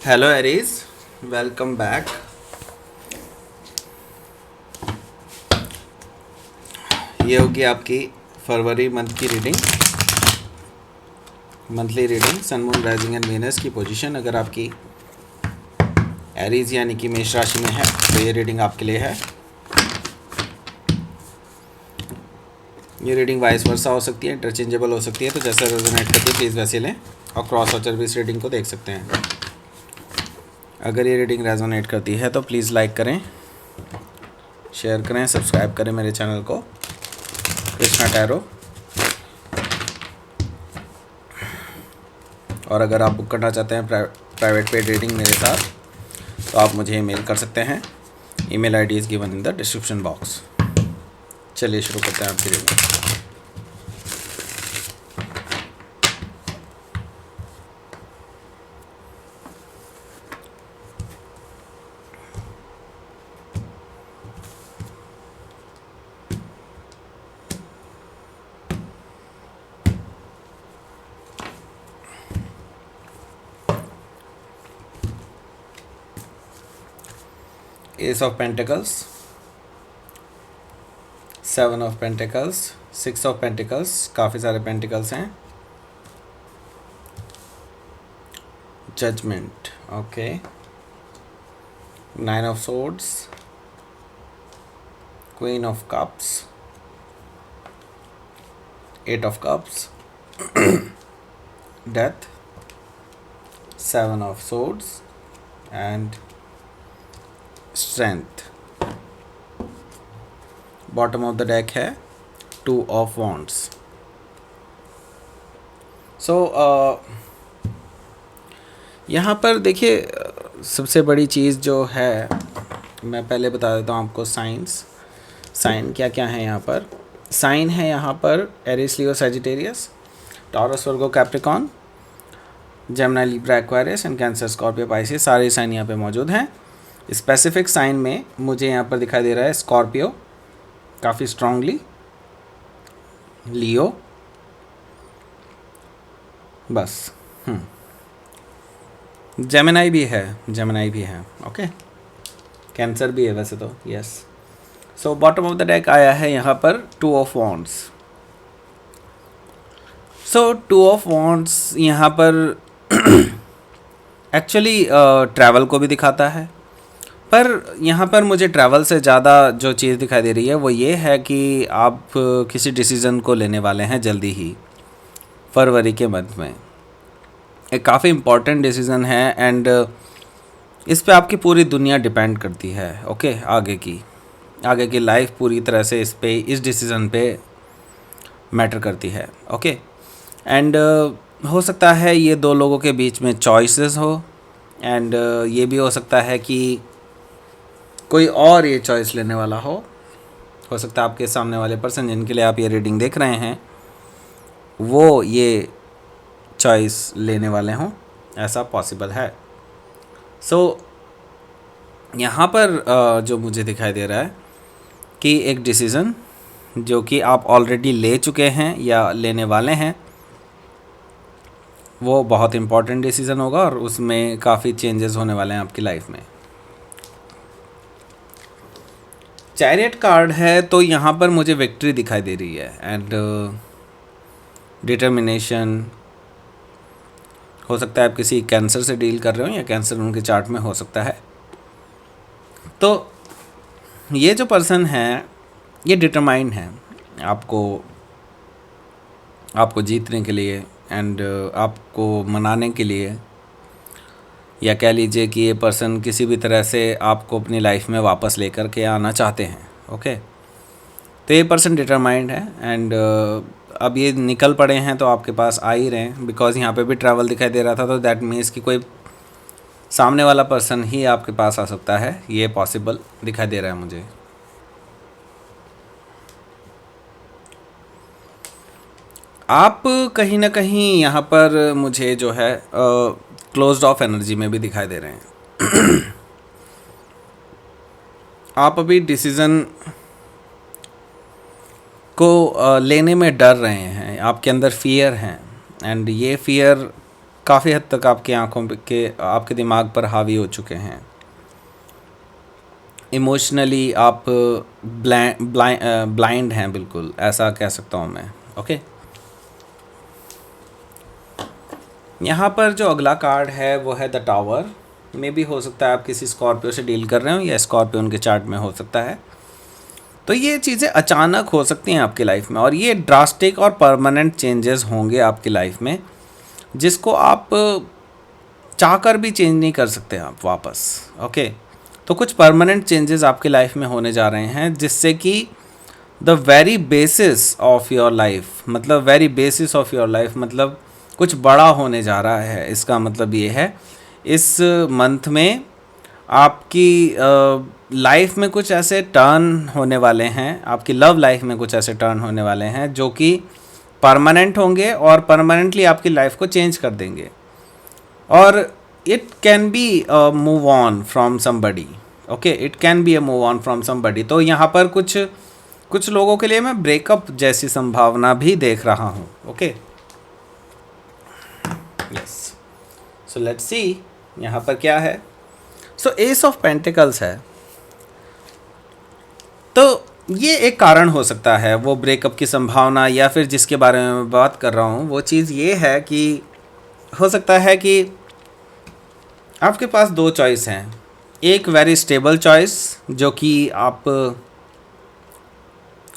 Hello Aries, welcome back. ये होगी आपकी फरवरी मंथ की reading, monthly reading. Sun moon rising and Venus की पोजीशन अगर आपकी एरीज यानी कि मेष राशि में है तो ये रीडिंग आपके लिए है। ये रीडिंग वाइस वर्सा हो सकती है, इंटरचेंजेबल हो सकती है, तो जैसा रेजोनेट करती है प्लीज़ वैसे लें। और क्रॉस वाचर भी इस रीडिंग को देख सकते हैं। अगर ये रीडिंग रेजोनेट करती है तो प्लीज़ लाइक करें, शेयर करें, सब्सक्राइब करें मेरे चैनल को कृष्णा टैरो। और अगर आप बुक करना चाहते हैं प्राइवेट पेड रीडिंग मेरे साथ तो आप मुझे ईमेल कर सकते हैं। Email ID is given in the description box. चलिए शुरू करते हैं आपकी reading. Ace of pentacles, seven of pentacles, six of pentacles, काफ़ी सारे पेंटिकल्स हैं। Judgement, okay. Nine of swords, queen of cups, eight of cups, death, seven of swords and strength. Bottom of the deck है two of wands. So यहाँ पर देखिए, सबसे बड़ी चीज़ जो है, मैं पहले बता देता हूँ आपको साइंस। साइन क्या क्या है यहाँ पर। साइन है यहाँ पर Aries, Leo, Sagittarius, Taurus, Virgo, Capricorn, Gemini, Libra, Aquarius and Cancer, Scorpio, Pisces. सारे साइन यहाँ पे मौजूद हैं। स्पेसिफिक साइन में मुझे यहाँ पर दिखाई दे रहा है स्कॉर्पियो काफ़ी स्ट्रांगली, लियो, बस। जेमिनी भी है, जेमिनी भी है, ओके। कैंसर भी है वैसे तो, yes. So bottom of the deck आया है यहाँ पर to of wands. So to of wands यहाँ पर एक्चुअली ट्रैवल को भी दिखाता है, पर यहाँ पर मुझे ट्रैवल से ज़्यादा जो चीज़ दिखाई दे रही है वो ये है कि आप किसी डिसीज़न को लेने वाले हैं जल्दी ही, फरवरी के मंथ में। एक काफ़ी इम्पॉर्टेंट डिसीज़न है एंड इस पे आपकी पूरी दुनिया डिपेंड करती है, ओके। आगे की लाइफ पूरी तरह से इस डिसीज़न पे मैटर करती है, ओके। एंड हो सकता है ये दो लोगों के बीच में चॉइसेस हो, एंड ये भी हो सकता है कि कोई और ये चॉइस लेने वाला हो सकता है आपके सामने वाले पर्सन जिनके लिए आप ये रीडिंग देख रहे हैं वो ये चॉइस लेने वाले हों, ऐसा पॉसिबल है। सो यहाँ पर जो मुझे दिखाई दे रहा है कि एक डिसीज़न जो कि आप ऑलरेडी ले चुके हैं या लेने वाले हैं वो बहुत इम्पॉर्टेंट डिसीज़न होगा और उसमें काफ़ी चेंजेस होने वाले हैं आपकी लाइफ में। चैरियट कार्ड है तो यहाँ पर मुझे विक्ट्री दिखाई दे रही है एंड डिटर्मिनेशन। हो सकता है आप किसी कैंसर से डील कर रहे हो या कैंसर उनके चार्ट में हो सकता है। तो ये जो पर्सन है ये डिटरमाइंड है आपको जीतने के लिए एंड आपको मनाने के लिए, या कह लीजिए कि ये पर्सन किसी भी तरह से आपको अपनी लाइफ में वापस लेकर के आना चाहते हैं, ओके। तो ये पर्सन डिटरमाइंड है एंड अब ये निकल पड़े हैं तो आपके पास आ ही रहे हैं, बिकॉज यहाँ पे भी ट्रैवल दिखाई दे रहा था, तो दैट मीन्स कि कोई सामने वाला पर्सन ही आपके पास आ सकता है, ये पॉसिबल दिखाई दे रहा है मुझे। आप कहीं ना कहीं यहाँ पर मुझे जो है क्लोज्ड ऑफ एनर्जी में भी दिखाई दे रहे हैं। आप अभी डिसीज़न को लेने में डर रहे हैं, आपके अंदर फियर हैं एंड ये फियर काफ़ी हद तक आपकी आँखों के आपके दिमाग पर हावी हो चुके हैं। इमोशनली आप ब्लाइंड हैं, बिल्कुल ऐसा कह सकता हूँ मैं। ओके, यहाँ पर जो अगला कार्ड है वो है द टावर। में भी हो सकता है आप किसी स्कॉर्पियो से डील कर रहे हो, या स्कॉर्पियो उनके चार्ट में हो सकता है। तो ये चीज़ें अचानक हो सकती हैं आपकी लाइफ में, और ये ड्रास्टिक और परमानेंट चेंजेस होंगे आपकी लाइफ में, जिसको आप चाहकर भी चेंज नहीं कर सकते आप वापस। ओके, तो कुछ परमानेंट चेंजेस आपकी लाइफ में होने जा रहे हैं, जिससे कि the very basis of your life, मतलब very basis of your life मतलब कुछ बड़ा होने जा रहा है। इसका मतलब ये है इस मंथ में आपकी लाइफ में कुछ ऐसे टर्न होने वाले हैं, आपकी लव लाइफ में कुछ ऐसे टर्न होने वाले हैं जो कि परमानेंट होंगे और परमानेंटली आपकी लाइफ को चेंज कर देंगे। और it can B move on from somebody. Okay, it can be a move on from somebody. तो यहाँ पर कुछ लोगों के लिए मैं ब्रेकअप जैसी संभावना भी देख रहा हूँ। Okay, yes, so let's see यहाँ पर क्या है। सो एस ऑफ पेंटिकल्स है, तो ये एक कारण हो सकता है वो ब्रेकअप की संभावना, या फिर जिसके बारे में मैं बात कर रहा हूँ वो चीज़ ये है कि हो सकता है कि आपके पास दो चॉइस हैं। एक वेरी स्टेबल चॉइस जो कि आप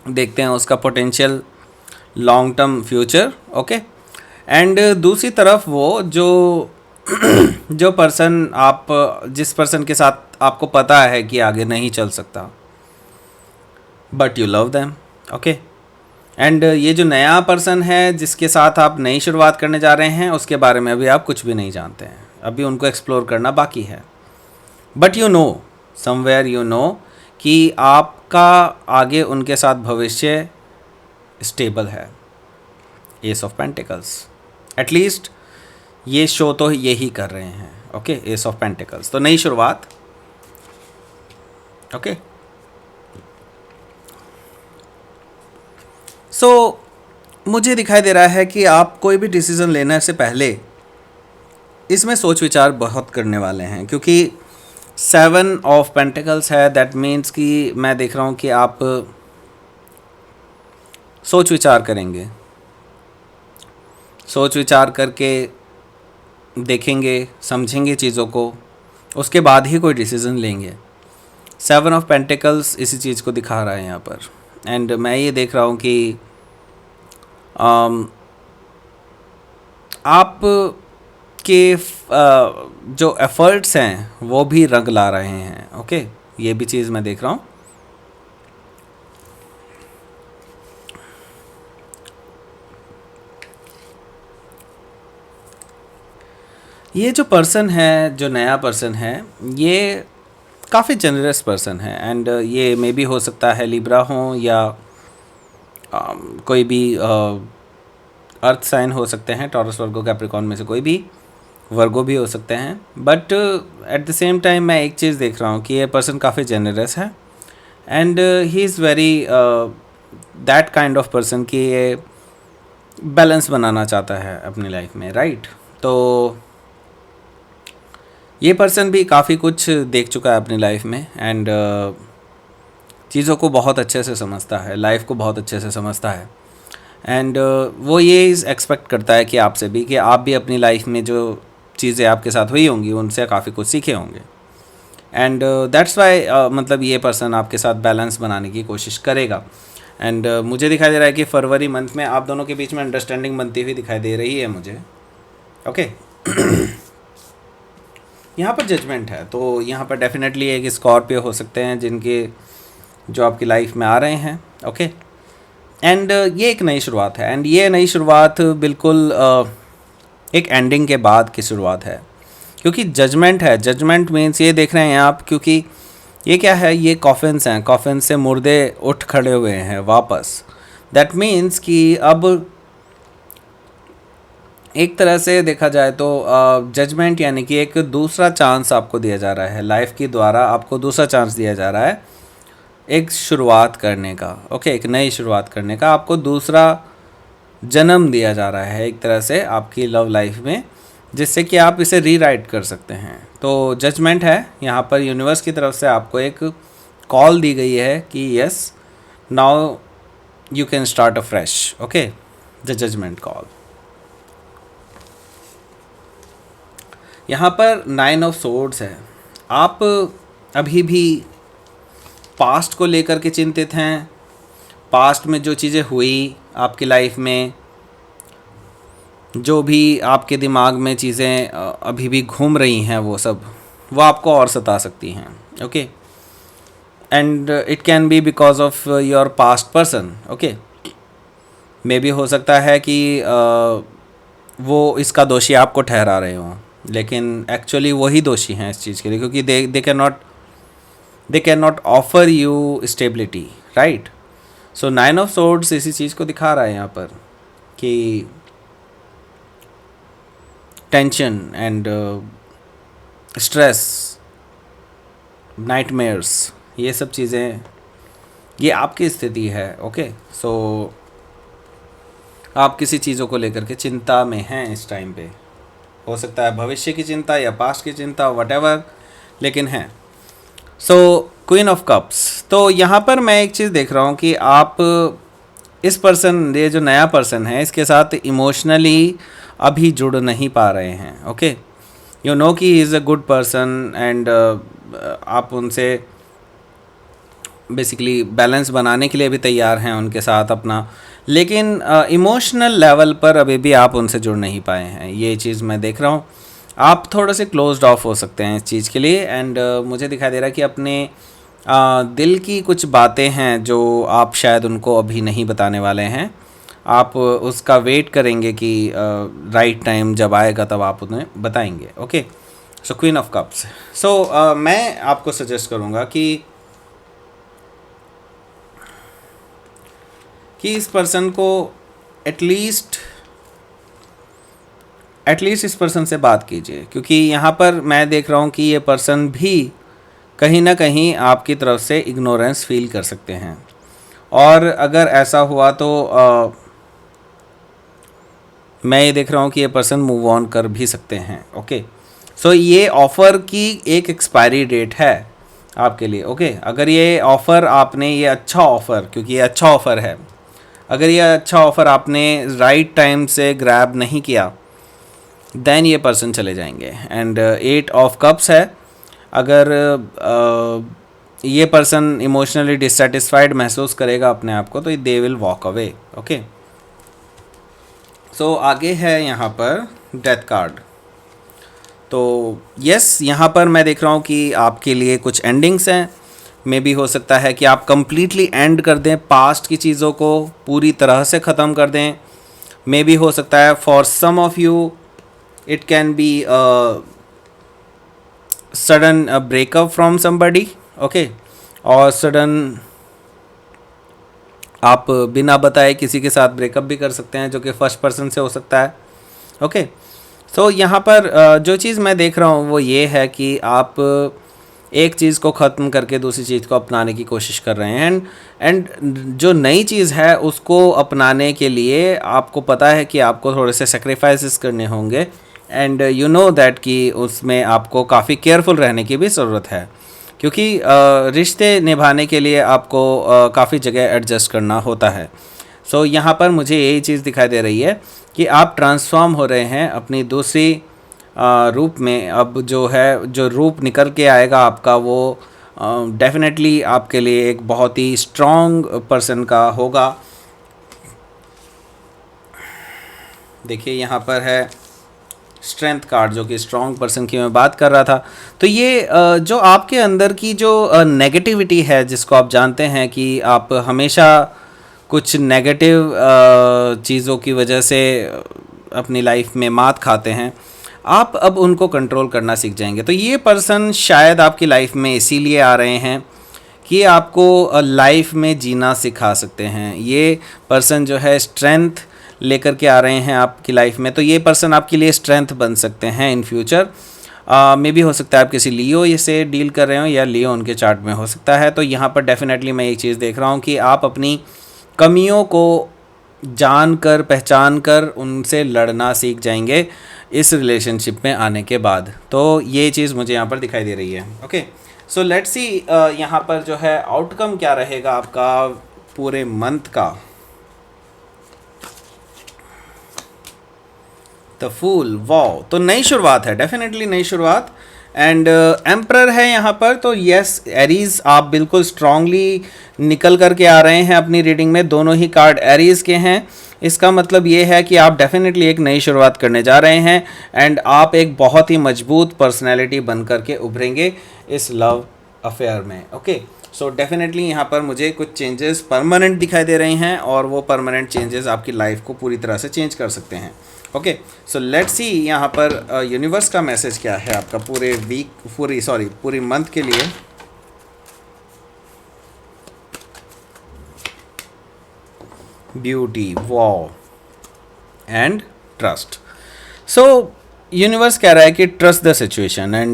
देखते हैं उसका potential long term future. Okay, and दूसरी तरफ वो जो पर्सन आप जिस पर्सन के साथ आपको पता है कि आगे नहीं चल सकता, but you love them. Okay, and ये जो नया पर्सन है जिसके साथ आप नई शुरुआत करने जा रहे हैं, उसके बारे में अभी आप कुछ भी नहीं जानते हैं, अभी उनको एक्सप्लोर करना बाकी है। But you know, somewhere you know कि आपका आगे उनके साथ भविष्य स्टेबल है। एस ऑफ पेंटिकल्स, एटलीस्ट ये शो तो यही कर रहे हैं। ओके, एस ऑफ पेंटिकल्स, तो नई शुरुआत। ओके, सो मुझे दिखाई दे रहा है कि आप कोई भी डिसीज़न लेने से पहले इसमें सोच विचार बहुत करने वाले हैं, क्योंकि 7 ऑफ पेंटिकल्स है। दैट मीन्स कि मैं देख रहा हूँ कि आप सोच विचार करेंगे, सोच विचार करके देखेंगे, समझेंगे चीज़ों को, उसके बाद ही कोई डिसीज़न लेंगे। 7 ऑफ पेंटिकल्स इसी चीज़ को दिखा रहा है यहाँ पर। एंड मैं ये देख रहा हूँ कि आप के जो एफ़र्ट्स हैं वो भी रंग ला रहे हैं। ओके, ये भी चीज़ मैं देख रहा हूँ। ये जो पर्सन है, जो नया पर्सन है, ये काफ़ी जनरस पर्सन है, एंड ये मे बी हो सकता है लिब्रा हो, या कोई भी अर्थ साइन हो सकते हैं, टॉरस, वर्गो, कैप्रिकॉर्न में से कोई भी, वर्गो भी हो सकते हैं। But at the same time मैं एक चीज़ देख रहा हूँ कि ये पर्सन काफ़ी जेनरस है, and he is very that kind of person कि ये बैलेंस बनाना चाहता है अपनी लाइफ में, राइट। तो ये पर्सन भी काफ़ी कुछ देख चुका है अपनी लाइफ में, एंड चीज़ों को बहुत अच्छे से समझता है, लाइफ को बहुत अच्छे से समझता है, एंड वो ये एक्सपेक्ट करता है कि आपसे भी, कि आप भी अपनी लाइफ में जो चीज़ें आपके साथ हुई होंगी उनसे काफ़ी कुछ सीखे होंगे। एंड दैट्स वाई मतलब ये पर्सन आपके साथ बैलेंस बनाने की कोशिश करेगा। एंड मुझे दिखाई दे रहा है कि फरवरी मंथ में आप दोनों के बीच में अंडरस्टैंडिंग बनती हुई दिखाई दे रही है मुझे। ओके, यहाँ पर जजमेंट है, तो यहाँ पर डेफिनेटली एक स्कॉर्पियो हो सकते हैं जिनके जो आपकी लाइफ में आ रहे हैं। ओके, एंड ये एक नई शुरुआत है, एंड ये नई शुरुआत बिल्कुल एक एंडिंग के बाद की शुरुआत है, क्योंकि जजमेंट है। जजमेंट मीन्स ये देख रहे हैं आप, क्योंकि ये क्या है, ये कॉफिन्स हैं, कॉफिन से मुर्दे उठ खड़े हुए हैं वापस। दैट मीन्स कि अब एक तरह से देखा जाए तो जजमेंट यानी कि एक दूसरा चांस आपको दिया जा रहा है, लाइफ के द्वारा आपको दूसरा चांस दिया जा रहा है एक शुरुआत करने का। ओके, एक नई शुरुआत करने का आपको दूसरा जन्म दिया जा रहा है एक तरह से आपकी लव लाइफ में, जिससे कि आप इसे रीराइट कर सकते हैं। तो जजमेंट है यहाँ पर, यूनिवर्स की तरफ से आपको एक कॉल दी गई है कि yes now you can start a fresh, okay, the judgement call. यहाँ पर 9 ऑफ सोर्ड्स है। आप अभी भी पास्ट को लेकर के चिंतित हैं, पास्ट में जो चीज़ें हुई आपकी लाइफ में, जो भी आपके दिमाग में चीज़ें अभी भी घूम रही हैं, वो आपको और सता सकती हैं, okay. And it can be because of your past person, okay. मे भी हो सकता है कि वो इसका दोषी आपको ठहरा रहे हों, लेकिन एक्चुअली वही दोषी हैं इस चीज़ के लिए, क्योंकि they can not offer you stability, right. So 9 of swords इसी चीज़ को दिखा रहा है यहाँ पर कि टेंशन एंड स्ट्रेस, नाइटमेयर्स, ये सब चीज़ें, ये आपकी स्थिति है, ओके। सो आप किसी चीज़ों को लेकर के चिंता में हैं इस टाइम पे, हो सकता है भविष्य की चिंता या पास्ट की चिंता, वटेवर, लेकिन है। सो क्वीन ऑफ कप्स, तो यहाँ पर मैं एक चीज़ देख रहा हूँ कि आप इस पर्सन, ये जो नया पर्सन है, इसके साथ इमोशनली अभी जुड़ नहीं पा रहे हैं, ओके। यू नो कि he is a good person and आप उनसे बेसिकली बैलेंस बनाने के लिए भी तैयार हैं उनके साथ अपना, लेकिन इमोशनल लेवल पर अभी भी आप उनसे जुड़ नहीं पाए हैं, ये चीज़ मैं देख रहा हूँ। आप थोड़े से क्लोज्ड ऑफ हो सकते हैं इस चीज़ के लिए। एंड मुझे दिखाई दे रहा है कि अपने दिल की कुछ बातें हैं जो आप शायद उनको अभी नहीं बताने वाले हैं, आप उसका वेट करेंगे कि राइट टाइम जब आएगा तब आप उन्हें बताएंगे, okay. So queen of cups. So मैं आपको सजेस्ट करूँगा कि इस पर्सन को एटलीस्ट इस पर्सन से बात कीजिए, क्योंकि यहाँ पर मैं देख रहा हूँ कि ये पर्सन भी कहीं ना कहीं आपकी तरफ से इग्नोरेंस फील कर सकते हैं, और अगर ऐसा हुआ तो मैं ये देख रहा हूँ कि ये पर्सन मूव ऑन कर भी सकते हैं, ओके। सो ये ऑफ़र की एक एक्सपायरी डेट है आपके लिए, ओके। अगर ये ऑफ़र आपने, ये अच्छा ऑफ़र, क्योंकि ये अच्छा ऑफ़र है, अगर ये अच्छा ऑफ़र आपने राइट टाइम से ग्रैब नहीं किया, देन ये पर्सन चले जाएंगे। एंड 8 ऑफ कप्स है। अगर ये पर्सन इमोशनली डिससेटिस्फाइड महसूस करेगा अपने आप को, तो they will walk away, okay. So आगे है यहाँ पर डेथ कार्ड। तो यस, यहाँ पर मैं देख रहा हूँ कि आपके लिए कुछ एंडिंग्स हैं। मे भी हो सकता है कि आप कंप्लीटली एंड कर दें, पास्ट की चीज़ों को पूरी तरह से ख़त्म कर दें। मे भी हो सकता है for some of you it can be sudden breakup from somebody, okay. और सडन आप बिना बताए किसी के साथ ब्रेकअप भी कर सकते हैं, जो कि फर्स्ट पर्सन से हो सकता है, ओके। सो यहाँ पर जो चीज़ मैं देख रहा हूँ वो ये है कि आप एक चीज़ को ख़त्म करके दूसरी चीज़ को अपनाने की कोशिश कर रहे हैं। एंड जो नई चीज़ है उसको अपनाने के लिए आपको पता है कि आपको थोड़े से सेक्रीफाइसेस करने होंगे, एंड यू नो दैट कि उसमें आपको काफ़ी केयरफुल रहने की भी ज़रूरत है, क्योंकि रिश्ते निभाने के लिए आपको काफ़ी जगह एडजस्ट करना होता है। सो यहाँ पर मुझे यही चीज़ दिखाई दे रही है कि आप ट्रांसफॉर्म हो रहे हैं अपनी दूसरी रूप में। अब जो रूप निकल के आएगा आपका, वो डेफिनेटली आपके लिए एक बहुत ही स्ट्रॉन्ग पर्सन का होगा। देखिए यहाँ पर है स्ट्रेंथ कार्ड, जो कि स्ट्रॉन्ग पर्सन की मैं बात कर रहा था। तो ये जो आपके अंदर की जो नेगेटिविटी है, जिसको आप जानते हैं कि आप हमेशा कुछ नेगेटिव चीज़ों की वजह से अपनी लाइफ में मात खाते हैं, आप अब उनको कंट्रोल करना सीख जाएंगे। तो ये पर्सन शायद आपकी लाइफ में इसीलिए आ रहे हैं कि आपको लाइफ में जीना सिखा सकते हैं। ये पर्सन जो है स्ट्रेंथ लेकर के आ रहे हैं आपकी लाइफ में, तो ये पर्सन आपके लिए स्ट्रेंथ बन सकते हैं इन फ्यूचर। मे भी हो सकता है आप किसी लियो से डील कर रहे हो, या लियो उनके चार्ट में हो सकता है। तो यहाँ पर डेफिनेटली मैं एक चीज़ देख रहा हूँ कि आप अपनी कमियों को जान कर पहचान कर उनसे लड़ना सीख जाएंगे इस रिलेशनशिप में आने के बाद। तो ये चीज़ मुझे यहाँ पर दिखाई दे रही है। ओके, सो लेट्स सी यहाँ पर जो है आउटकम क्या रहेगा आपका पूरे मंथ का। द फूल, वाओ, तो नई शुरुआत है, डेफिनेटली नई शुरुआत। एंड एम्परर है यहाँ पर, तो यस एरीज आप बिल्कुल स्ट्रांगली निकल करके आ रहे हैं अपनी रीडिंग में, दोनों ही कार्ड एरीज के हैं। इसका मतलब ये है कि आप डेफिनेटली एक नई शुरुआत करने जा रहे हैं एंड आप एक बहुत ही मजबूत पर्सनैलिटी बन करके उभरेंगे इस लव अफेयर में। ओके, सो डेफिनेटली यहाँ पर मुझे कुछ चेंजेस परमानेंट दिखाई दे रहे हैं और वो परमानेंट चेंजेस आपकी लाइफ को पूरी तरह से चेंज कर सकते हैं। ओके, सो लेट्स सी यहाँ पर यूनिवर्स का मैसेज क्या है आपका पूरे वीक पूरी मंथ के लिए। Beauty, wow and trust. So universe कह रहा है कि ट्रस्ट द सिचुएशन एंड